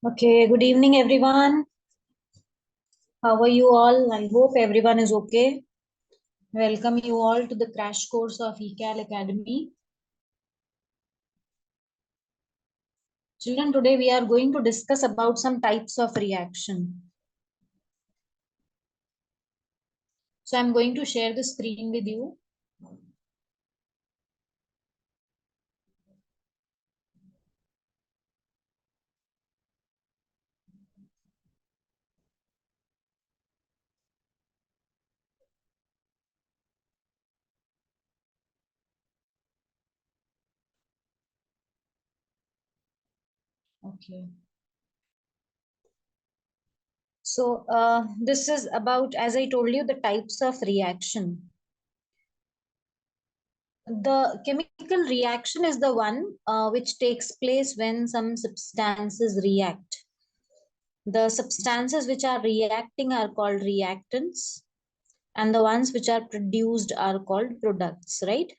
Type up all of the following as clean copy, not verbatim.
Okay, good evening, everyone. How are you all? I hope everyone is okay. Welcome you all to the crash course of ECAL Academy. Children, today we are going to discuss about some types of reaction. So I'm going to share the screen with you. Okay. So this is about, as I told you, the types of reaction. The chemical reaction is the one which takes place when some substances react. The substances which are reacting are called reactants, and the ones which are produced are called products, right?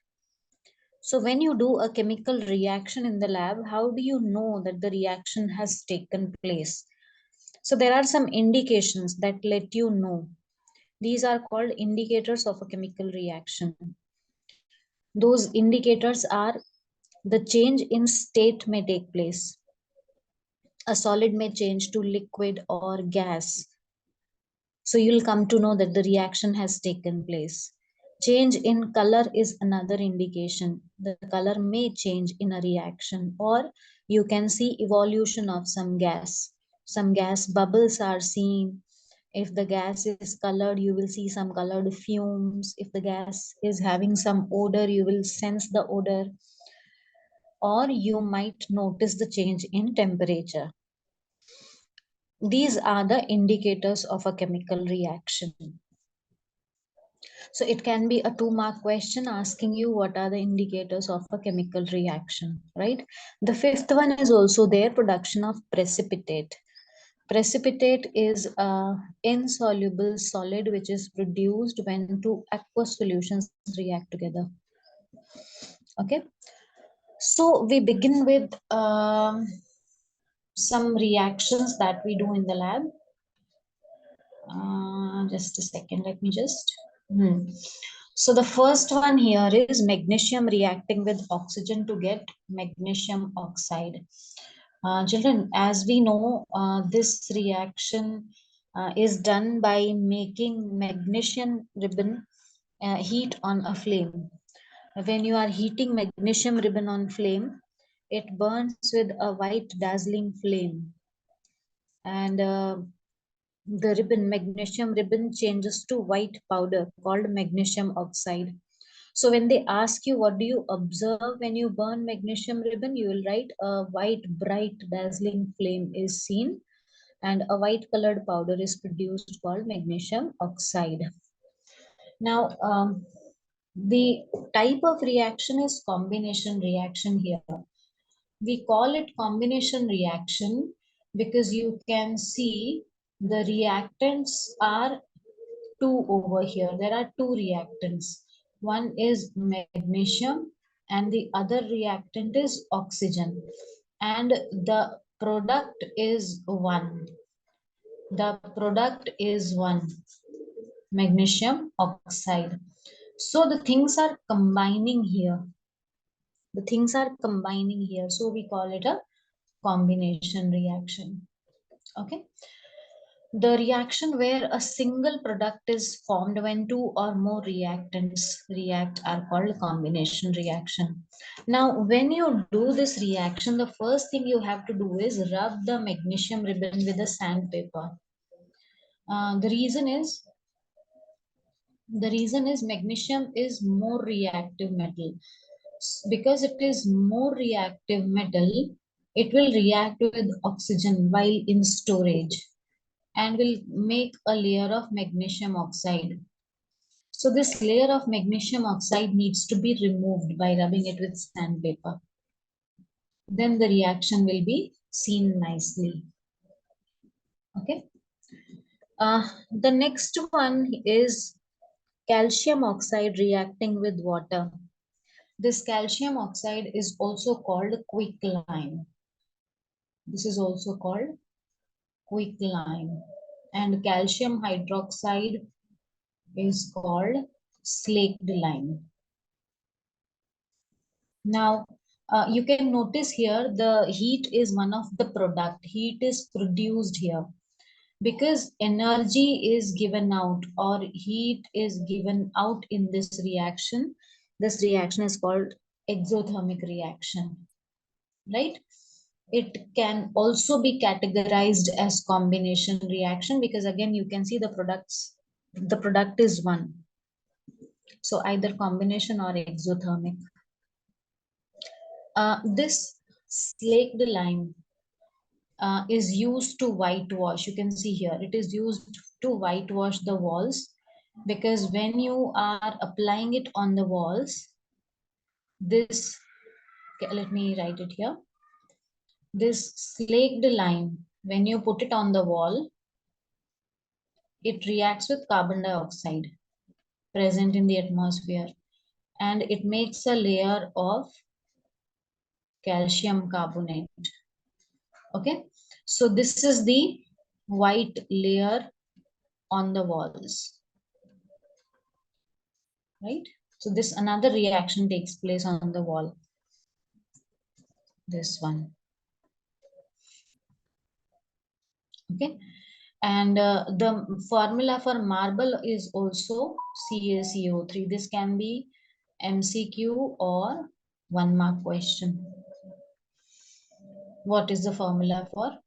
So when you do a chemical reaction in the lab, how do you know that the reaction has taken place? So there are some indications that let you know. These are called indicators of a chemical reaction. Those indicators are: the change in state may take place. A solid may change to liquid or gas. So you'll come to know that the reaction has taken place. Change in color is another indication. The color may change in a reaction, or you can see evolution of some gas. Some gas bubbles are seen. If the gas is colored, you will see some colored fumes. If the gas is having some odor, you will sense the odor, or you might notice the change in temperature. These are the indicators of a chemical reaction. So it can be a 2-mark question asking you what are the indicators of a chemical reaction, right? The fifth one is also there, production of precipitate. Precipitate is a insoluble solid which is produced when two aqueous solutions react together. Okay, so we begin with some reactions that we do in the lab. Just a second, let me just. So the first one here is magnesium reacting with oxygen to get magnesium oxide. Children, as we know, this reaction is done by making magnesium ribbon heat on a flame. When you are heating magnesium ribbon on flame, it burns with a white dazzling flame. And the ribbon, magnesium ribbon, changes to white powder called magnesium oxide. So when they ask you what do you observe when you burn magnesium ribbon, you will write a white, bright, dazzling flame is seen, and a white colored powder is produced called magnesium oxide. Now, the type of reaction is combination reaction here. We call it combination reaction because you can see the reactants are two over here. There are two reactants. One is magnesium and the other reactant is oxygen. And the product is one. The product is one, magnesium oxide. So the things are combining here. The things are combining here. So we call it a combination reaction. Okay. The reaction where a single product is formed when two or more reactants react are called combination reaction. Now, when you do this reaction, the first thing you have to do is rub the magnesium ribbon with a sandpaper. The reason is magnesium is more reactive metal. Because it is more reactive metal, it will react with oxygen while in storage and will make a layer of magnesium oxide. So this layer of magnesium oxide needs to be removed by rubbing it with sandpaper. Then the reaction will be seen nicely. Okay. The next one is calcium oxide reacting with water. This calcium oxide is also called quicklime. This is also called quicklime, and calcium hydroxide is called slaked lime. Now, you can notice here the heat is one of the product. Heat is produced here because energy is given out or heat is given out in this reaction. This reaction is called exothermic reaction, right? It can also be categorized as combination reaction because again you can see the product is one. So either combination or exothermic. This slaked lime is used to whitewash. You can see here it is used to whitewash the walls because when you are applying it on the walls, this, okay, let me write it here. This slaked lime, when you put it on the wall, it reacts with carbon dioxide present in the atmosphere and it makes a layer of calcium carbonate. Okay, so this is the white layer on the walls, right? So this another reaction takes place on the wall, this one. Okay, and the formula for marble is also CaCO3. This can be MCQ or 1 mark question. What is the formula for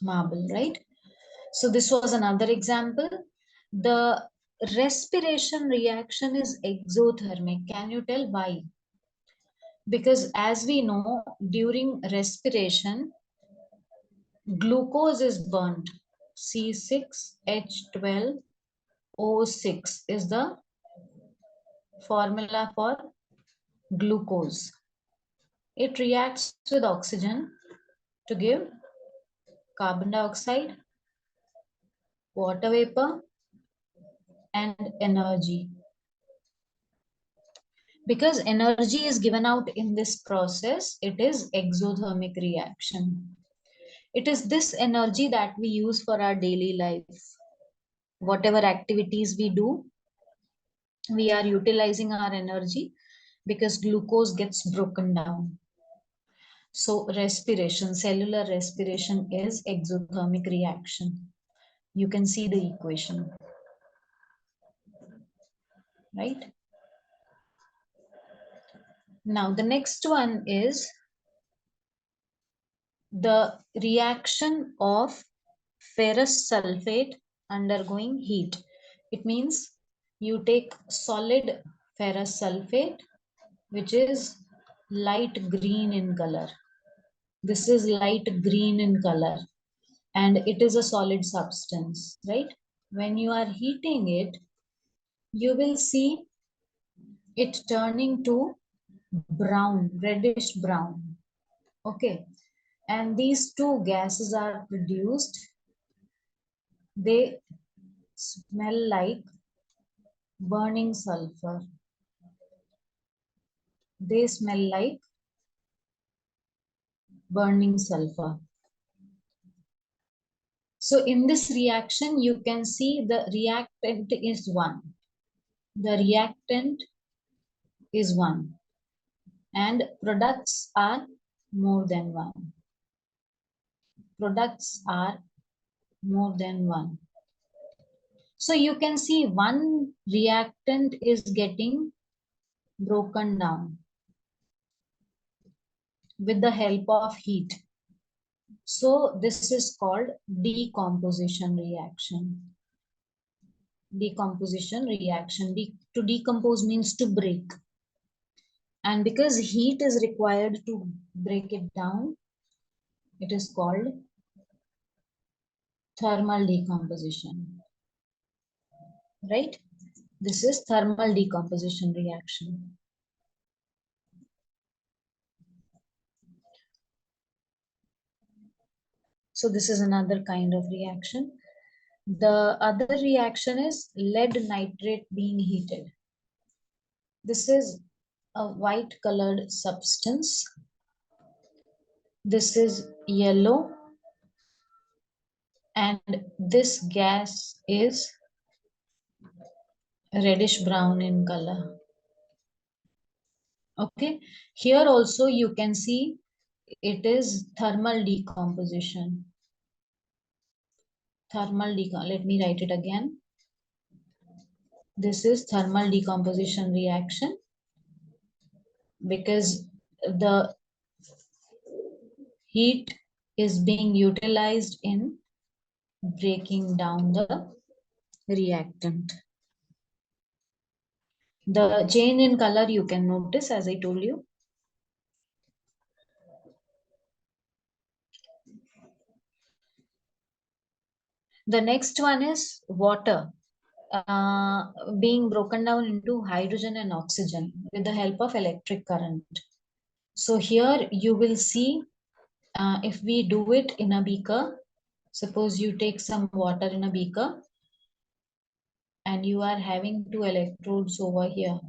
marble, right? So this was another example. The respiration reaction is exothermic. Can you tell why? Because as we know, during respiration, glucose is burnt. C6H12O6 is the formula for glucose. It reacts with oxygen to give carbon dioxide, water vapor, and energy. Because energy is given out in this process, it is exothermic reaction. It is this energy that we use for our daily life. Whatever activities we do, we are utilizing our energy because glucose gets broken down. So respiration, cellular respiration is exothermic reaction. You can see the equation, right? Now the next one is the reaction of ferrous sulfate undergoing heat. It means you take solid ferrous sulfate, which is light green in color. This is light green in color and it is a solid substance, right? When you are heating it, you will see it turning to brown, reddish brown. Okay. And these two gases are produced. They smell like burning sulfur. They smell like burning sulfur. So in this reaction, you can see the reactant is one. The reactant is one. And products are more than one. Products are more than one. So you can see one reactant is getting broken down with the help of heat. So this is called decomposition reaction. Decomposition reaction. To decompose means to break. And because heat is required to break it down, it is called thermal decomposition. Right? This is thermal decomposition reaction. So this is another kind of reaction. The other reaction is lead nitrate being heated. This is a white colored substance. This is yellow and this gas is reddish brown in color. Okay, here also you can see it is thermal decomposition. Let me write it again. This is thermal decomposition reaction because the heat is being utilized in breaking down the reactant. The change in color you can notice, as I told you. The next one is water being broken down into hydrogen and oxygen with the help of electric current. So here you will see if we do it in a beaker, suppose you take some water in a beaker and you are having two electrodes over here.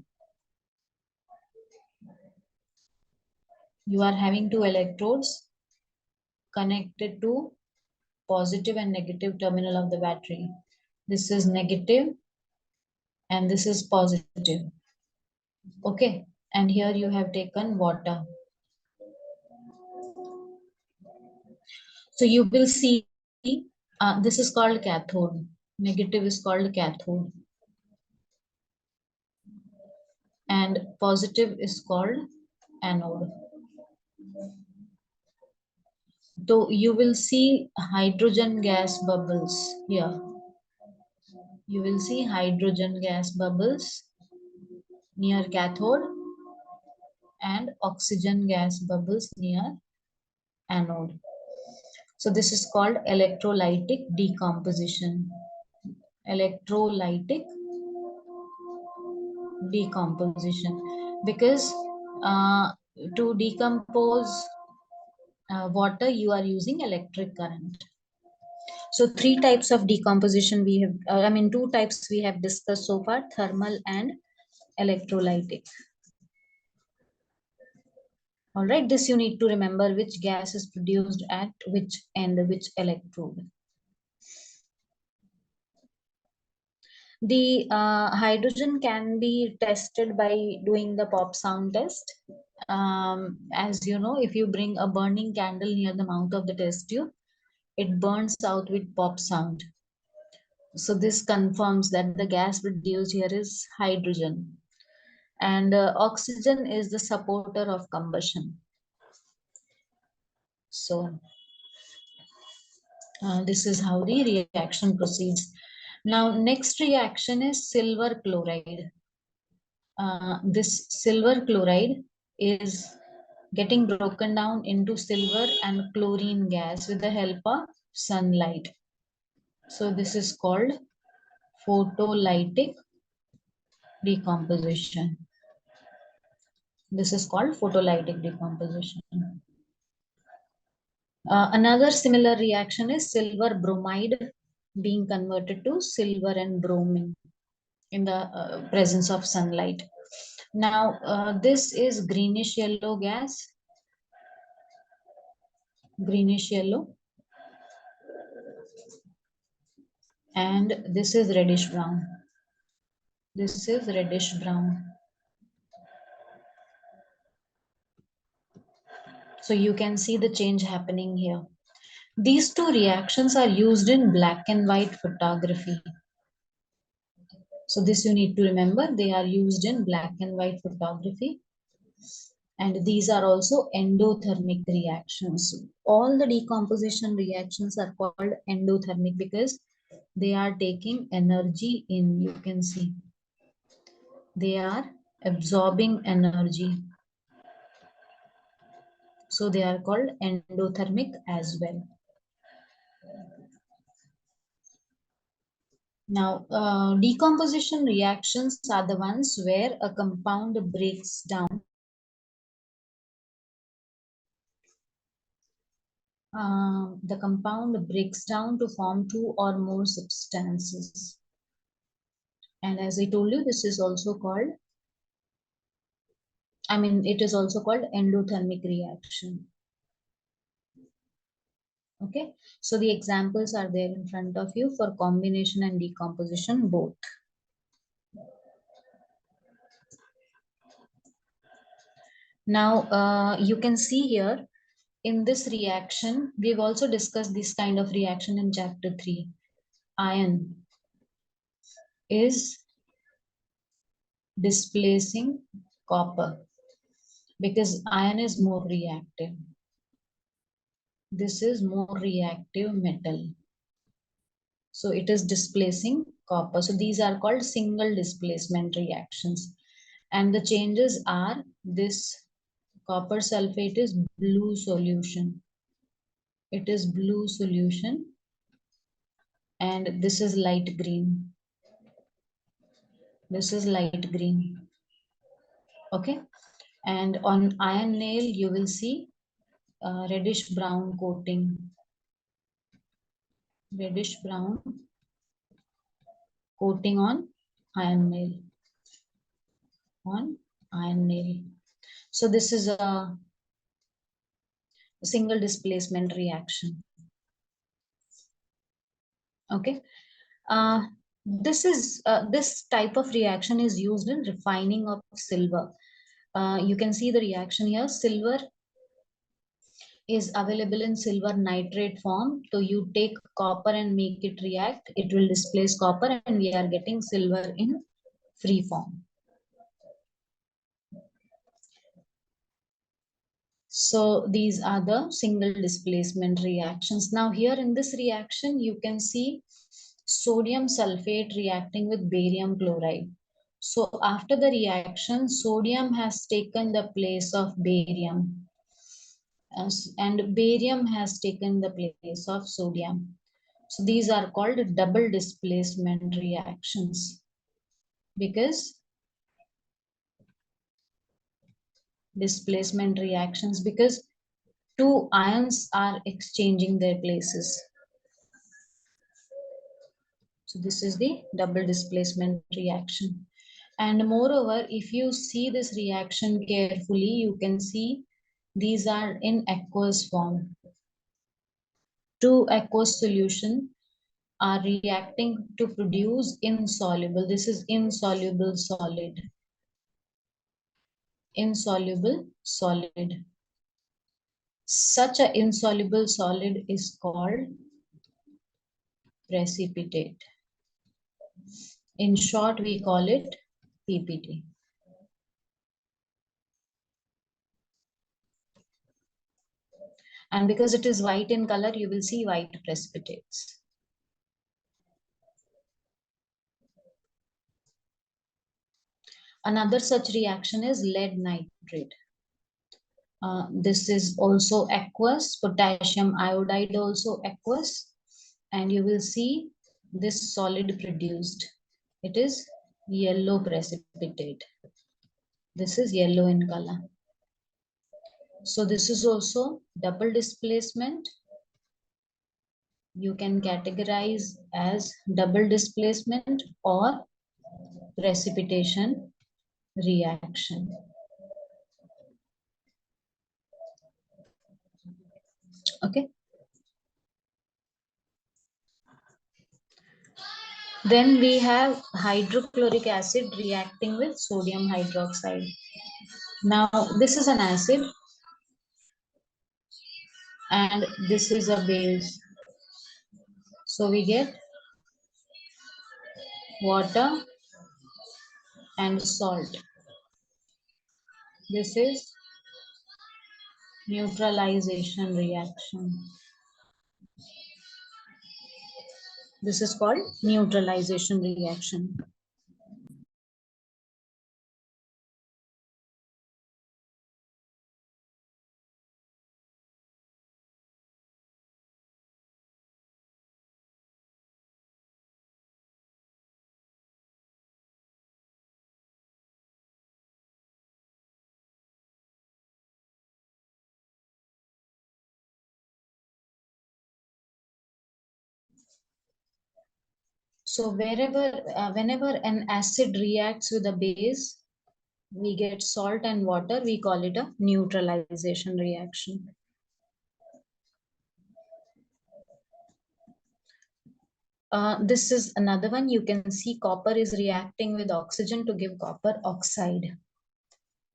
You are having two electrodes connected to positive and negative terminal of the battery. This is negative and this is positive. Okay, and here you have taken water. So you will see this is called cathode. Negative is called cathode. And positive is called anode. So you will see hydrogen gas bubbles here. You will see hydrogen gas bubbles near cathode and oxygen gas bubbles near anode. So this is called electrolytic decomposition. Electrolytic decomposition, because to decompose water you are using electric current. So three types of decomposition we have, two types we have discussed so far: thermal and electrolytic. All right, this you need to remember which gas is produced at which end, which electrode. The hydrogen can be tested by doing the pop sound test. As you know, if you bring a burning candle near the mouth of the test tube, it burns out with pop sound. So this confirms that the gas produced here is hydrogen. And oxygen is the supporter of combustion. So this is how the reaction proceeds. Now, next reaction is silver chloride. This silver chloride is getting broken down into silver and chlorine gas with the help of sunlight. So this is called photolytic decomposition. This is called photolytic decomposition. Another similar reaction is silver bromide being converted to silver and bromine in the presence of sunlight. Now, this is greenish yellow gas, greenish yellow, and this is reddish brown. This is reddish brown. So you can see the change happening here. These two reactions are used in black and white photography. So this you need to remember, they are used in black and white photography. And these are also endothermic reactions. All the decomposition reactions are called endothermic because they are taking energy in, you can see. They are absorbing energy. So they are called endothermic as well. Now, decomposition reactions are the ones where a compound breaks down. The compound breaks down to form two or more substances. And as I told you, this is also called, it is also called endothermic reaction. Okay, so the examples are there in front of you for combination and decomposition both. Now, you can see here in this reaction, we've also discussed this kind of reaction in chapter 3. Iron is displacing copper because iron is more reactive. This is more reactive metal. So it is displacing copper. So these are called single displacement reactions. And the changes are this copper sulfate is blue solution. It is blue solution and this is light green. This is light green. Okay. And on iron nail, you will see reddish brown coating. Reddish brown coating on iron nail. On iron nail. So this is a single displacement reaction. Okay. This type of reaction is used in refining of silver. You can see the reaction here. Silver is available in silver nitrate form. So you take copper and make it react. It will displace copper and we are getting silver in free form. So these are the single displacement reactions. Now here in this reaction, you can see sodium sulfate reacting with barium chloride. So after the reaction, sodium has taken the place of barium and barium has taken the place of sodium. So these are called double displacement reactions because two ions are exchanging their places. So this is the double displacement reaction. And moreover, if you see this reaction carefully, you can see these are in aqueous form. Two aqueous solution are reacting to produce insoluble. This is insoluble solid. Insoluble solid. Such an insoluble solid is called precipitate. In short, we call it PPT. And because it is white in color, you will see white precipitates. Another such reaction is lead nitrate. This is also aqueous, potassium iodide also aqueous. And you will see this solid produced. It is yellow precipitate. This is yellow in color. So this is also double displacement. You can categorize as double displacement or precipitation reaction. Okay. Then we have hydrochloric acid reacting with sodium hydroxide. Now this is an acid and this is a base. So we get water and salt. This is neutralization reaction. This is called neutralization reaction. So whenever an acid reacts with a base, we get salt and water, we call it a neutralization reaction. This is another one. You can see copper is reacting with oxygen to give copper oxide.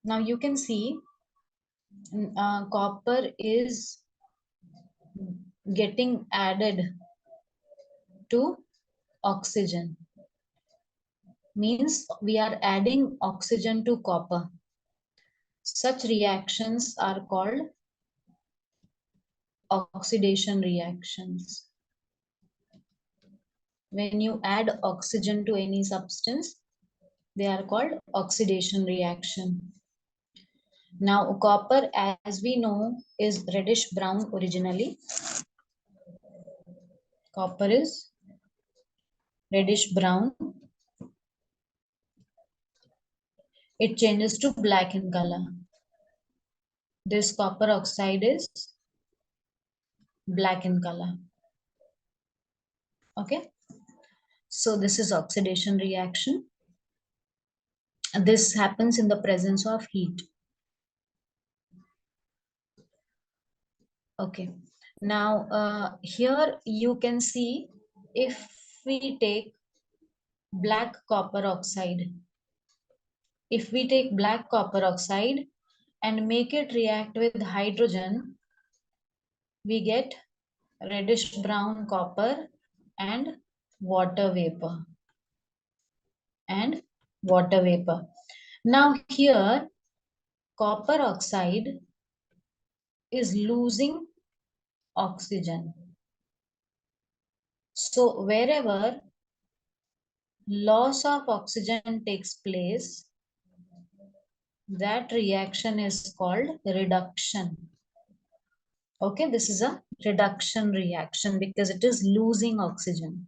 Now you can see copper is getting added to oxygen. Means we are adding oxygen to copper. Such reactions are called oxidation reactions. When you add oxygen to any substance, they are called oxidation reaction. Now copper, as we know, is reddish brown originally. Copper is reddish brown. It changes to black in color. This copper oxide is black in color. Okay. So this is oxidation reaction. This happens in the presence of heat. Okay. Now here you can see if we take black copper oxide. If we take black copper oxide and make it react with hydrogen, we get reddish brown copper and water vapor. Now here copper oxide is losing oxygen. So wherever loss of oxygen takes place, that reaction is called reduction. Okay, this is a reduction reaction because it is losing oxygen.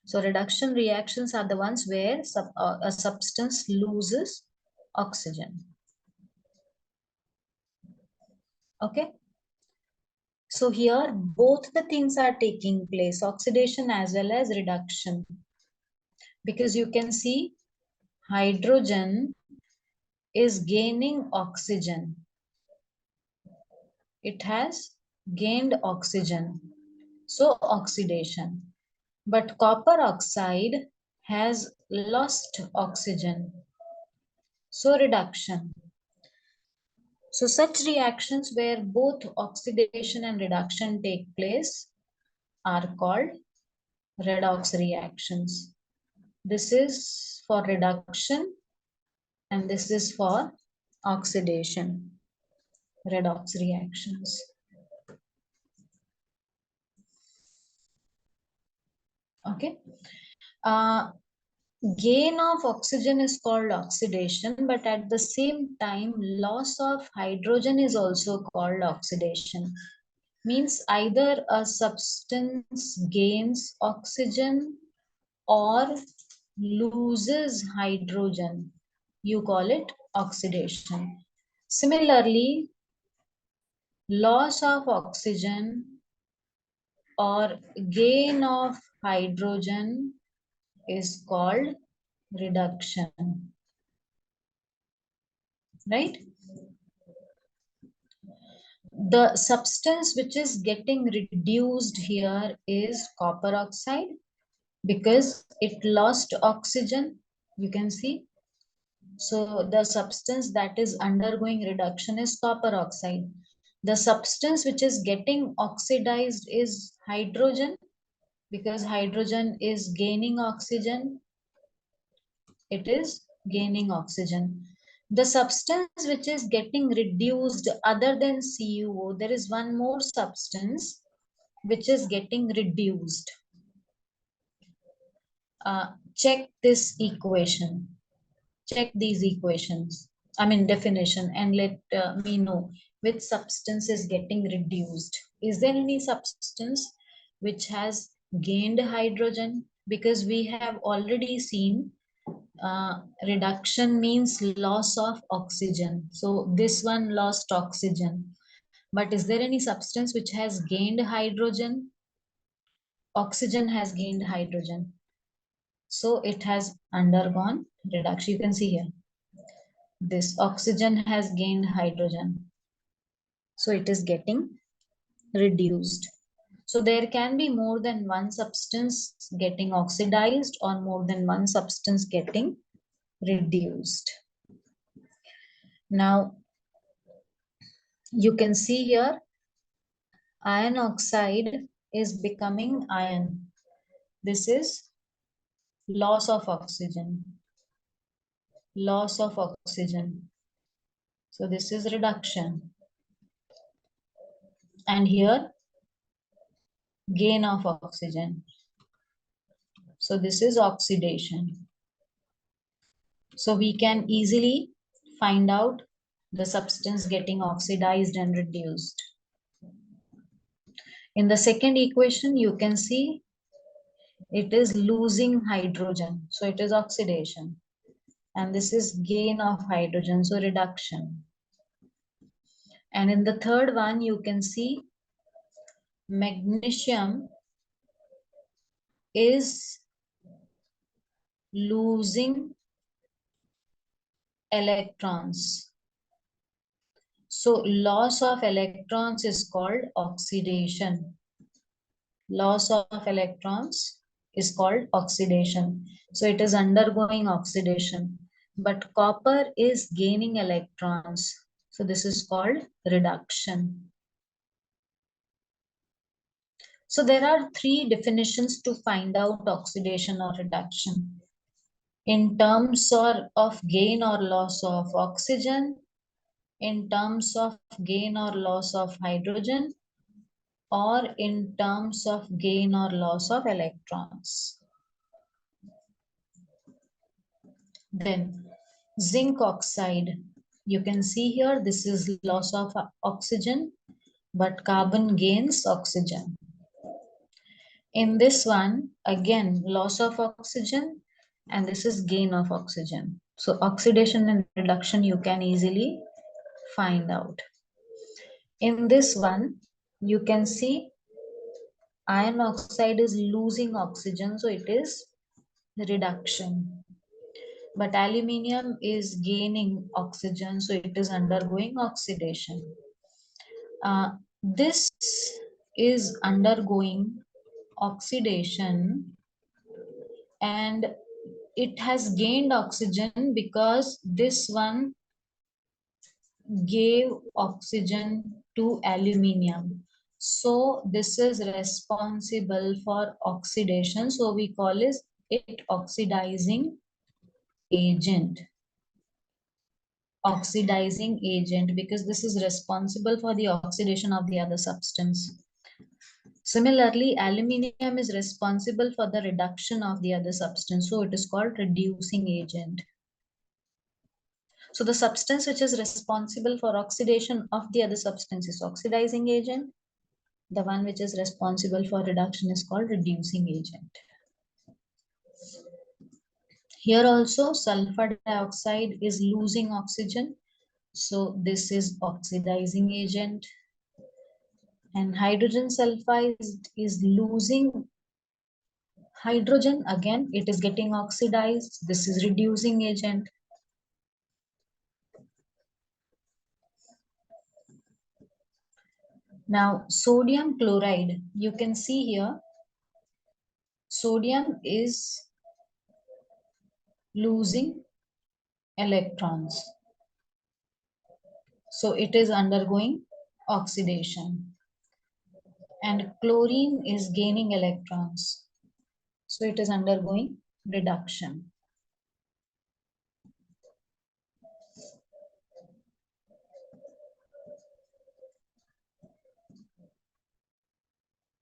So reduction reactions are the ones where a substance loses oxygen. Okay. So here both the things are taking place, oxidation as well as reduction. Because you can see hydrogen is gaining oxygen. It has gained oxygen. So oxidation. But copper oxide has lost oxygen. So reduction. So such reactions where both oxidation and reduction take place are called redox reactions. This is for reduction and this is for oxidation. Redox reactions. Okay. Gain of oxygen is called oxidation, but at the same time, loss of hydrogen is also called oxidation. Means either a substance gains oxygen or loses hydrogen. You call it oxidation. Similarly, loss of oxygen or gain of hydrogen is called reduction. Right? The substance which is getting reduced here is copper oxide because it lost oxygen. You can see. So the substance that is undergoing reduction is copper oxide. The substance which is getting oxidized is hydrogen because hydrogen is gaining oxygen. It is gaining oxygen. The substance which is getting reduced other than CuO, there is one more substance which is getting reduced. Check this equation. Check these equations. I mean definition and let me know which substance is getting reduced. Is there any substance which has gained hydrogen? Because we have already seen reduction means loss of oxygen. So this one lost oxygen. But is there any substance which has gained hydrogen? Oxygen has gained hydrogen. So it has undergone reduction. You can see here. This oxygen has gained hydrogen. So it is getting reduced. So there can be more than one substance getting oxidized or more than one substance getting reduced. Now, you can see here, iron oxide is becoming iron. This is loss of oxygen. Loss of oxygen. So this is reduction. And here, gain of oxygen. So this is oxidation. So we can easily find out the substance getting oxidized and reduced. In the second equation, you can see it is losing hydrogen. So it is oxidation. And this is gain of hydrogen, so reduction. And in the third one, you can see magnesium is losing electrons. So loss of electrons is called oxidation. Loss of electrons is called oxidation. So it is undergoing oxidation. But copper is gaining electrons. So this is called reduction. So there are three definitions to find out oxidation or reduction. In terms of gain or loss of oxygen, in terms of gain or loss of hydrogen, or in terms of gain or loss of electrons. Then zinc oxide, you can see here this is loss of oxygen, but carbon gains oxygen. In this one, again, loss of oxygen, and this is gain of oxygen. So oxidation and reduction you can easily find out. In this one, you can see iron oxide is losing oxygen, so it is reduction. But aluminium is gaining oxygen, so it is undergoing oxidation. This is undergoing oxidation and it has gained oxygen because this one gave oxygen to aluminium. So this is responsible for oxidation. So we call it oxidizing agent. Oxidizing agent because this is responsible for the oxidation of the other substance. Similarly, aluminium is responsible for the reduction of the other substance. So it is called reducing agent. So the substance which is responsible for oxidation of the other substance is oxidizing agent. The one which is responsible for reduction is called reducing agent. Here also sulfur dioxide is losing oxygen. So this is oxidizing agent. And hydrogen sulfide is losing hydrogen. Again, it is getting oxidized. This is reducing agent. Now, sodium chloride, you can see here, sodium is losing electrons. So it is undergoing oxidation. And chlorine is gaining electrons. So it is undergoing reduction.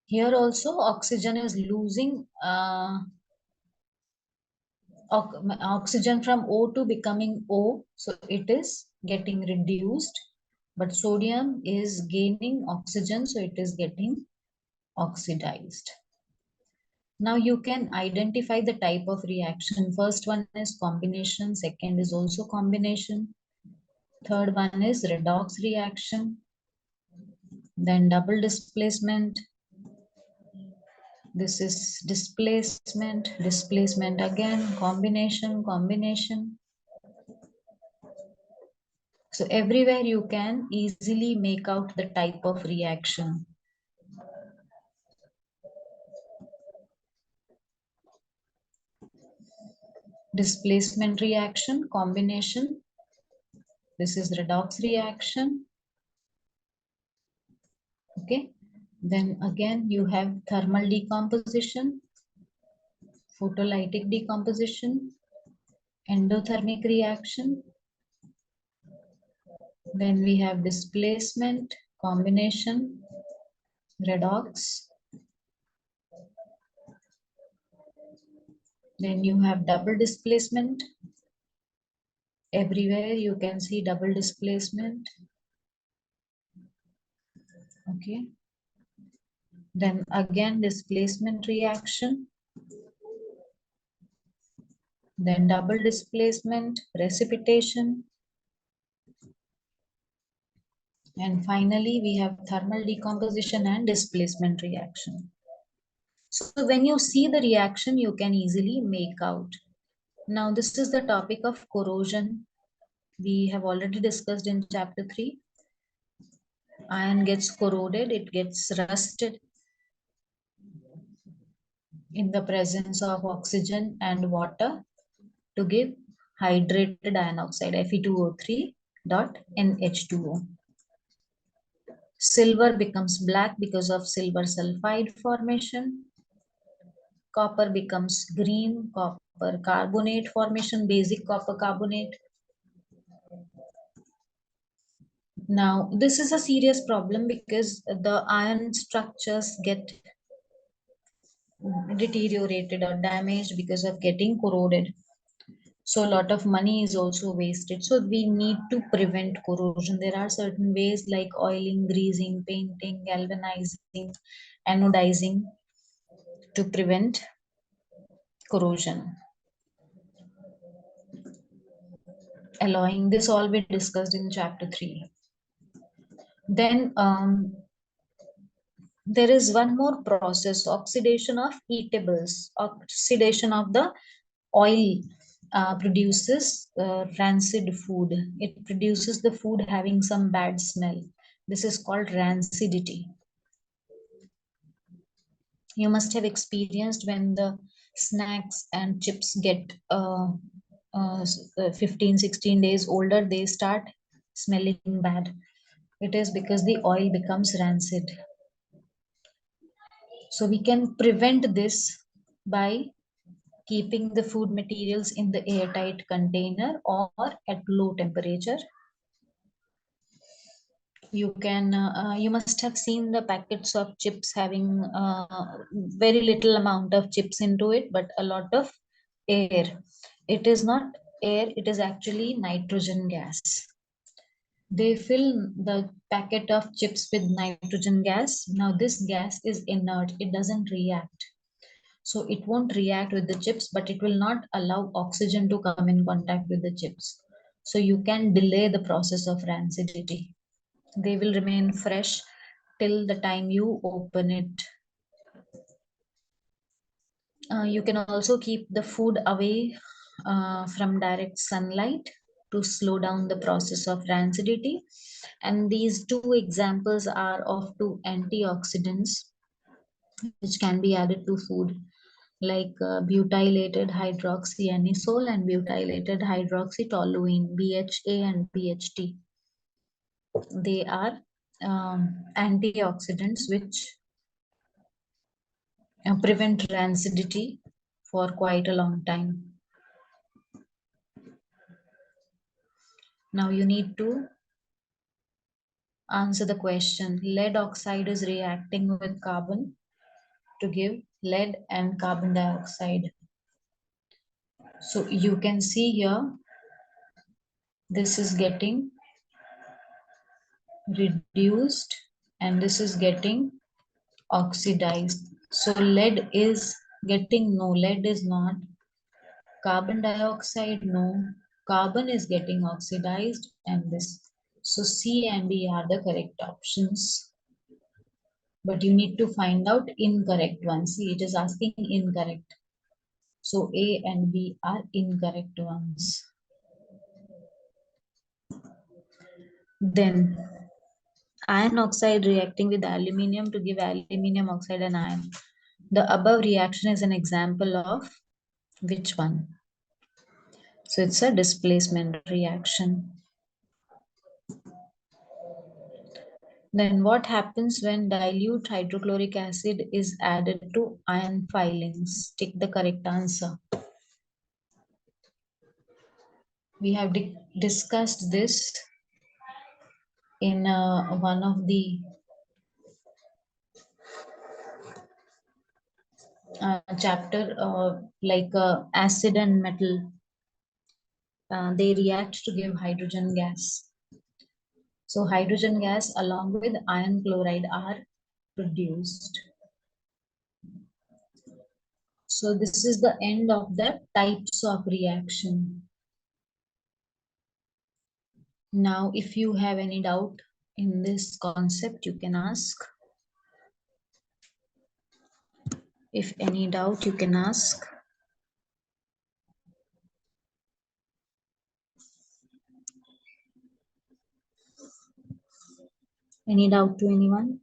Here also oxygen is losing oxygen from O2 becoming O. So it is getting reduced. But sodium is gaining oxygen. So it is getting oxidized. Now you can identify the type of reaction. First one is combination. Second is also combination. Third one is redox reaction. Then double displacement. This is displacement, displacement again, combination, combination. So everywhere you can easily make out the type of reaction. displacement reaction, combination. This is redox reaction. Okay. Then again, you have thermal decomposition, photolytic decomposition, endothermic reaction. Then we have displacement, combination, redox. Then you have double displacement. Everywhere you can see double displacement. Okay. Then again displacement reaction. Then double displacement, precipitation. And finally, we have thermal decomposition and displacement reaction. So when you see the reaction, you can easily make out. Now, this is the topic of corrosion. We have already discussed in chapter 3. Iron gets corroded, it gets rusted in the presence of oxygen and water to give hydrated iron oxide, Fe2O3 dot NH2O. Silver becomes black because of silver sulfide formation. Copper becomes green, copper carbonate formation, basic copper carbonate. Now, this is a serious problem because the iron structures get deteriorated or damaged because of getting corroded. So a lot of money is also wasted. So we need to prevent corrosion. There are certain ways like oiling, greasing, painting, galvanizing, anodizing to prevent corrosion. Alloying, this all we discussed in chapter 3. Then there is one more process, oxidation of eatables. Oxidation of the oil produces rancid food. It produces the food having some bad smell. This is called rancidity. You must have experienced when the snacks and chips get 15, 16 days older, they start smelling bad. It is because the oil becomes rancid. So we can prevent this by keeping the food materials in the airtight container or at low temperature. You must have seen the packets of chips having very little amount of chips into it, but a lot of air. It is not air, it is actually nitrogen gas. They fill the packet of chips with nitrogen gas. Now this gas is inert, it doesn't react. So it won't react with the chips, but it will not allow oxygen to come in contact with the chips. So you can delay the process of rancidity. They will remain fresh till the time you open it. You can also keep the food away from direct sunlight to slow down the process of rancidity. And these two examples are of two antioxidants which can be added to food, like butylated hydroxyanisole and butylated hydroxytoluene, BHA and BHT. They are antioxidants which prevent rancidity for quite a long time. Now you need to answer the question. Lead oxide is reacting with carbon to give lead and carbon dioxide. So you can see here, this is getting reduced and this is getting oxidized. So lead is getting, no, lead is not. Carbon dioxide, no. Carbon is getting oxidized and this. So C and D are the correct options. But you need to find out incorrect ones. See, it is asking incorrect. So A and B are incorrect ones. Then iron oxide reacting with aluminium to give aluminium oxide and iron. The above reaction is an example of which one? So it's a displacement reaction. Then what happens when dilute hydrochloric acid is added to iron filings? Take the correct answer. We have discussed this in one of the chapter, like acid and metal. They react to give hydrogen gas. So hydrogen gas along with iron chloride are produced. So this is the end of the types of reaction. Now, if you have any doubt in this concept, you can ask. If any doubt, you can ask. Any doubt to anyone?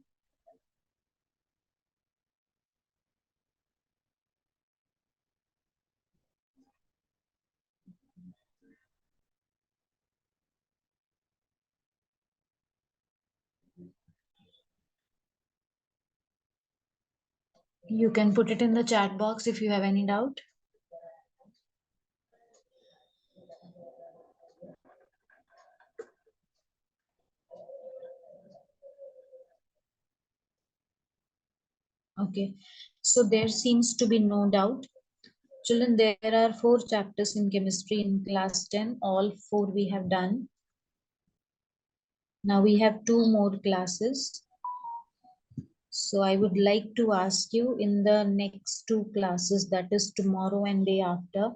You can put it in the chat box if you have any doubt. Okay, so there seems to be no doubt. Children, there are 4 chapters in chemistry in class 10. All 4 we have done. Now we have 2 more classes. So I would like to ask you in the next 2 classes, that is tomorrow and day after,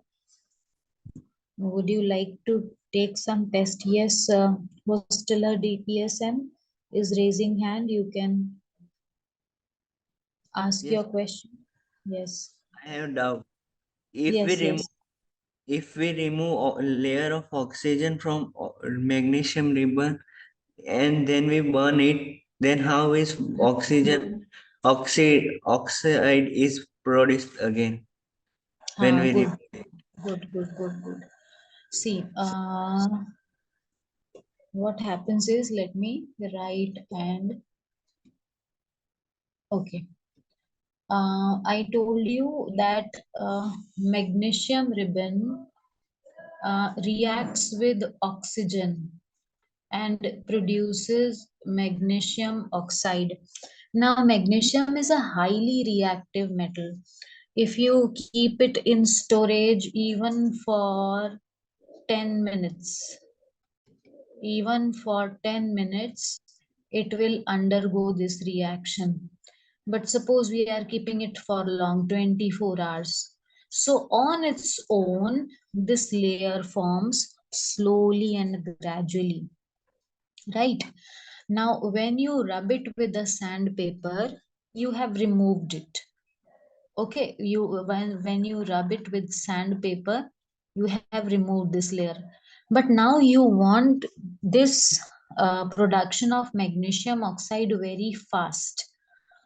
would you like to take some test? Yes, Hosteller DPSM is raising hand. You can ask Yes, your question. Yes. I have doubt. If we Yes, remove yes. a layer of oxygen from magnesium ribbon and then we burn it, then how is oxide is produced again when we Good, remove? good. See, what happens is, let me write and, okay. I told you that magnesium ribbon reacts with oxygen and produces magnesium oxide. Now, magnesium is a highly reactive metal. If you keep it in storage even for 10 minutes, even for 10 minutes, it will undergo this reaction. But suppose we are keeping it for long, 24 hours. So on its own, this layer forms slowly and gradually, right? Now, when you rub it with the sandpaper, you have removed it. Okay, when you rub it with sandpaper, you have removed this layer. But now you want this production of magnesium oxide very fast.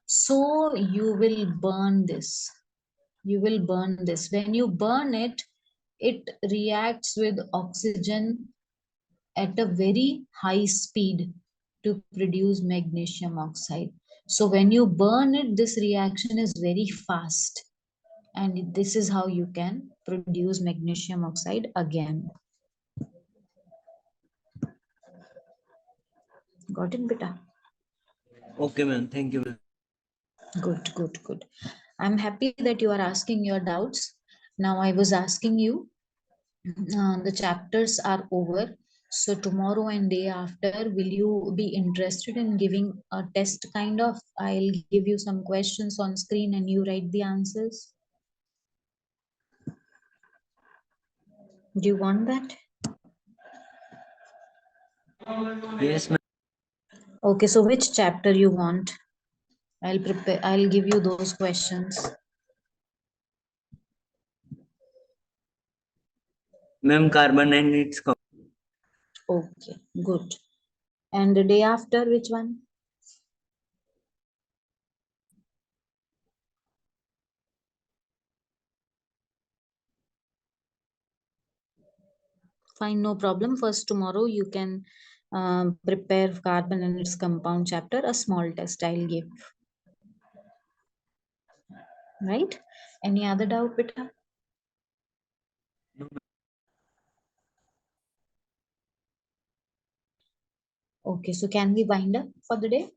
So you will burn this. You will burn this. When you burn it, it reacts with oxygen at a very high speed to produce magnesium oxide. So when you burn it, this reaction is very fast. And this is how you can produce magnesium oxide again. Got it, beta? Okay, ma'am. Thank you, ma'am. Good. I'm happy that you are asking your doubts. Now I was asking you, the chapters are over. So tomorrow and day after, will you be interested in giving a test kind of? I'll give you some questions on screen and you write the answers. Do you want that? Yes, ma'am. Okay, so which chapter you want? I'll give you those questions. Ma'am, carbon and its Okay, good. And the day after, which one? Fine, no problem. First, tomorrow you can prepare carbon and its compound chapter, a small test I'll give. Right? Any other doubt, beta? Okay, so can we wind up for the day?